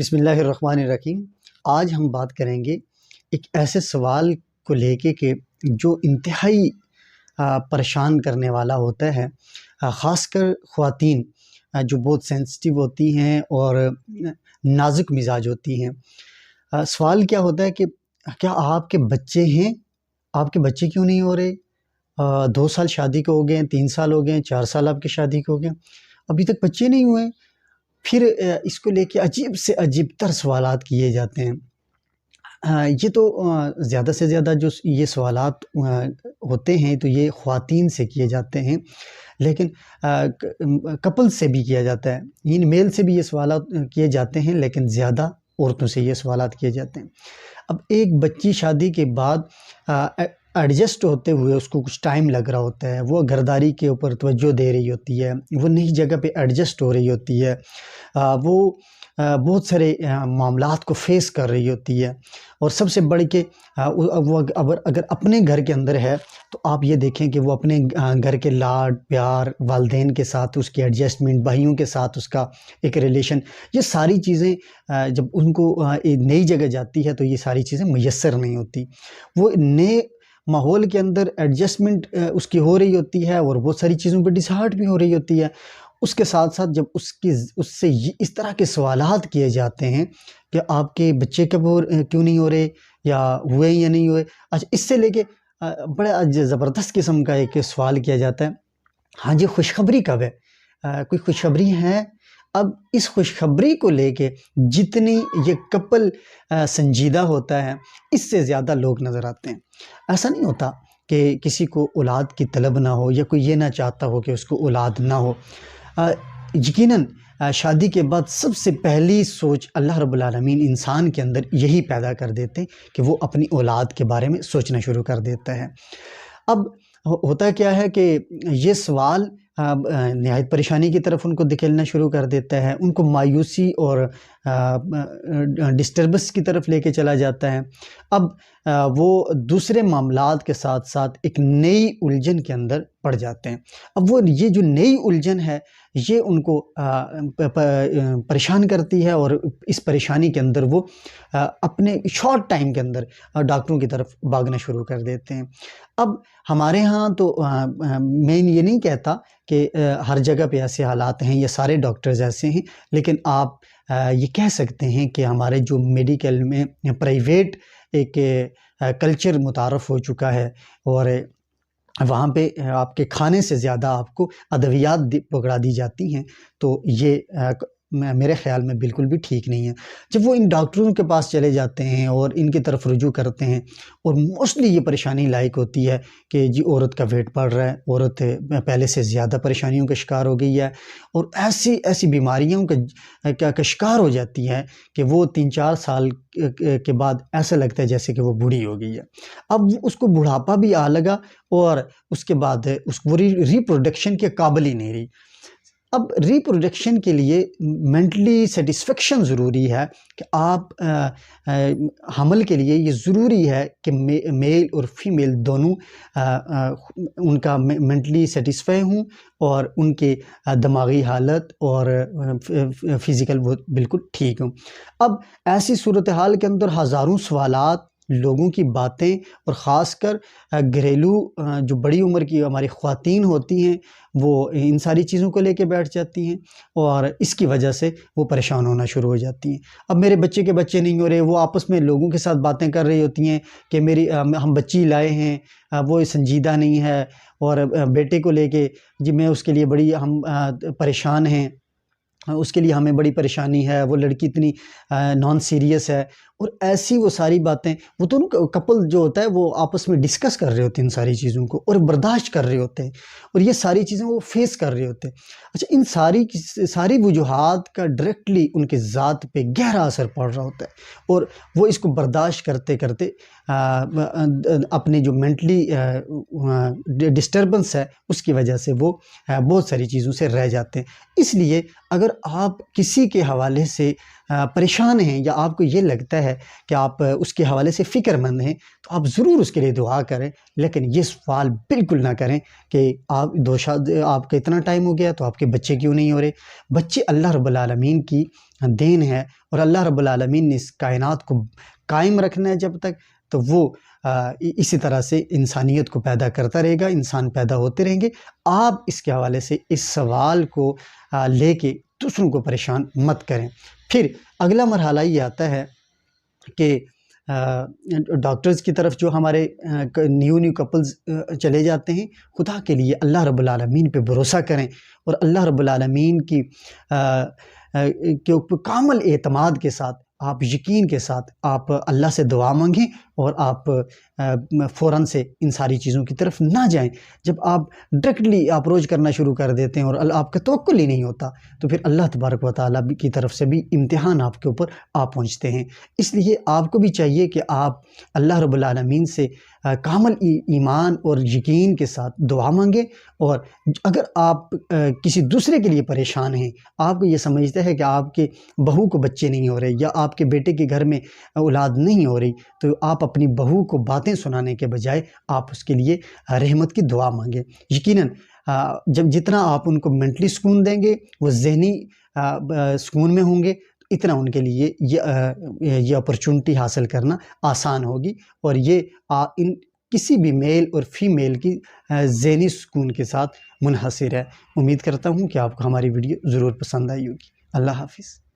बिस्मिल्लाहिर्रहमानिर्रहीम। आज हम बात करेंगे एक ऐसे सवाल को लेके कि जो इंतहाई परेशान करने वाला होता है, ख़ासकर ख़वातीन जो बहुत सेंसिटिव होती हैं और नाज़ुक मिजाज होती हैं। सवाल क्या होता है कि क्या आपके बच्चे हैं? आपके बच्चे क्यों नहीं हो रहे? 2 साल शादी को हो गए हैं, 3 साल हो गए हैं, 4 साल आपकी शादी को हो गए, अभी तक बच्चे नहीं हुए। फिर इसको लेके अजीब से अजीब तर सवालात किए जाते हैं। ये तो ज़्यादा से ज़्यादा जो ये सवालात होते हैं तो ये ख़वातीन से किए जाते हैं, लेकिन कपल से भी किया जाता है। इन मेल से भी ये सवालात किए जाते हैं, लेकिन ज़्यादा औरतों से ये सवालात किए जाते हैं। अब एक बच्ची शादी के बाद एडजस्ट होते हुए उसको कुछ टाइम लग रहा होता है, वो घरदारी के ऊपर तवज्जो दे रही होती है, वो नई जगह पे एडजस्ट हो रही होती है, वो बहुत सारे मामलात को फ़ेस कर रही होती है। और सबसे बढ़ के वो अगर अपने घर के अंदर है तो आप ये देखें कि वो अपने घर के लाड प्यार, वालिदैन के साथ उसकी एडजस्टमेंट, भाइयों के साथ उसका एक रिलेशन, ये सारी चीज़ें जब उनको एक नई जगह जाती है तो ये सारी चीज़ें मुयस्सर नहीं होती। वो नए माहौल के अंदर एडजस्टमेंट उसकी हो रही होती है और बहुत सारी चीज़ों पे डिसहार्ट भी हो रही होती है। उसके साथ-साथ जब उससे ये इस तरह के सवालात किए जाते हैं कि आपके बच्चे कब क्यों नहीं हो रहे, या हुए या नहीं हुए। अच्छा, इससे लेके बड़ा ज़बरदस्त किस्म का एक सवाल किया जाता है, हाँ जी, खुशखबरी कब है? कोई खुशखबरी है? अब इस खुशखबरी को लेके जितनी ये कपल संजीदा होता है, इससे ज़्यादा लोग नज़र आते हैं। ऐसा नहीं होता कि किसी को औलाद की तलब ना हो या कोई ये ना चाहता हो कि उसको औलाद ना हो। यकीनन शादी के बाद सबसे पहली सोच अल्लाह रब्बुल आलमीन इंसान के अंदर यही पैदा कर देते हैं कि वो अपनी औलाद के बारे में सोचना शुरू कर देता है। अब होता क्या है कि ये सवाल निहायत परेशानी की तरफ उनको धकेलना शुरू कर देता है, उनको मायूसी और डिस्टर्बेंस की तरफ लेके चला जाता है। अब वो दूसरे मामलात के साथ साथ एक नई उलझन के अंदर पड़ जाते हैं। अब वो ये जो नई उलझन है ये उनको परेशान करती है और इस परेशानी के अंदर वो अपने शॉर्ट टाइम के अंदर डॉक्टरों की तरफ भागना शुरू कर देते हैं। अब हमारे यहाँ तो मैं ये नहीं कहता कि हर जगह पे ऐसे हालात हैं या सारे डॉक्टर्स ऐसे हैं, लेकिन आप ये कह सकते हैं कि हमारे जो मेडिकल में प्राइवेट एक कल्चर मुतारफ़ हो चुका है और वहाँ पे आपके खाने से ज़्यादा आपको अद्वियात पकड़ा दी जाती हैं, तो ये मेरे ख़्याल में बिल्कुल भी ठीक नहीं है। जब वो इन डॉक्टरों के पास चले जाते हैं और इनकी तरफ रुजू करते हैं और मोस्टली ये परेशानी लायक होती है कि जी औरत का वेट बढ़ रहा है, औरत पहले से ज़्यादा परेशानियों का शिकार हो गई है और ऐसी बीमारियों का शिकार हो जाती है कि वो 3-4 साल के बाद ऐसा लगता है जैसे कि वो बूढ़ी हो गई है। अब उसको बुढ़ापा भी आ लगा और उसके बाद वो रिप्रोडक्शन के काबिल ही नहीं रही। अब रिप्रोडक्शन के लिए मेंटली सेटिस्फेक्शन ज़रूरी है कि आप हमल के लिए ये ज़रूरी है कि मेल और फीमेल दोनों उनका मेंटली सेटिस्फाई हों और उनके दिमागी हालत और फ़िज़िकल वो बिल्कुल ठीक हों। अब ऐसी सूरत हाल के अंदर हज़ारों सवालात, लोगों की बातें और ख़ासकर घरेलू जो बड़ी उम्र की हमारी ख़वातीन होती हैं, वो इन सारी चीज़ों को लेके बैठ जाती हैं और इसकी वजह से वो परेशान होना शुरू हो जाती हैं। अब मेरे बच्चे के बच्चे नहीं हो रहे, वो आपस में लोगों के साथ बातें कर रही होती हैं कि मेरी हम बच्ची लाए हैं, वो संजीदा नहीं है और बेटे को लेके जी मैं उसके लिए बड़ी हम परेशान हैं, उसके लिए हमें बड़ी परेशानी है, वो लड़की इतनी नॉन सीरियस है। और ऐसी वो सारी बातें वो दोनों कपल जो होता है वो आपस में डिस्कस कर रहे होते हैं इन सारी चीज़ों को और बर्दाश्त कर रहे होते हैं और ये सारी चीज़ें वो फेस कर रहे होते हैं। अच्छा, इन सारी वजूहात का डायरेक्टली उनके ज़ात पे गहरा असर पड़ रहा होता है और वो इसको बर्दाश्त करते करते अपने जो मेंटली डिस्टर्बेंस है उसकी वजह से वो बहुत सारी चीज़ों से रह जाते हैं। इसलिए अगर आप किसी के हवाले से परेशान हैं या आपको ये लगता है कि आप उसके हवाले से फ़िक्रमंद हैं, तो आप ज़रूर उसके लिए दुआ करें। लेकिन ये सवाल बिल्कुल ना करें कि आप आपका इतना टाइम हो गया तो आपके बच्चे क्यों नहीं हो रहे। बच्चे अल्लाह रब्बुल आलमीन की देन है, और अल्लाह रब्बुल आलमीन ने इस कायनात को कायम रखना है जब तक, तो वो इसी तरह से इंसानियत को पैदा करता रहेगा, इंसान पैदा होते रहेंगे। आप इसके हवाले से इस सवाल को लेके दूसरों को परेशान मत करें। फिर अगला मरहला ये आता है कि डॉक्टर्स की तरफ जो हमारे न्यू कपल्स चले जाते हैं, खुदा के लिए अल्लाह रब्बुल आलमीन पे भरोसा करें और अल्लाह रब्बुल आलमीन की के ऊपर कामिल एतमाद के साथ, आप यकीन के साथ आप अल्लाह से दुआ मांगें और आप फ़ौरन से इन सारी चीज़ों की तरफ ना जाएं। जब आप डायरेक्टली अप्रोच करना शुरू कर देते हैं और आपका तवक्कुल ही नहीं होता, तो फिर अल्लाह तबारक व तआला की तरफ से भी इम्तिहान आपके ऊपर आ पहुँचते हैं। इसलिए आपको भी चाहिए कि आप अल्लाह रब्बुल आलमीन से कामिल ईमान और यकीन के साथ दुआ मांगें। और अगर आप किसी दूसरे के लिए परेशान हैं, आपको ये समझते हैं कि आपके बहू को बच्चे नहीं हो रहे या आपके बेटे के घर में औलाद नहीं हो रही, तो आप अपनी बहू को बातें सुनाने के बजाय आप उसके लिए रहमत की दुआ मांगें। यकीनन जब जितना आप उनको मेंटली सुकून देंगे, वो ज़हनी सुकून में होंगे, इतना उनके लिए ये अपॉर्चुनिटी हासिल करना आसान होगी। और ये इन किसी भी मेल और फीमेल की ज़हनी सुकून के साथ मुनहसर है। उम्मीद करता हूँ कि आपको हमारी वीडियो ज़रूर पसंद आई होगी। अल्लाह हाफ़िज़।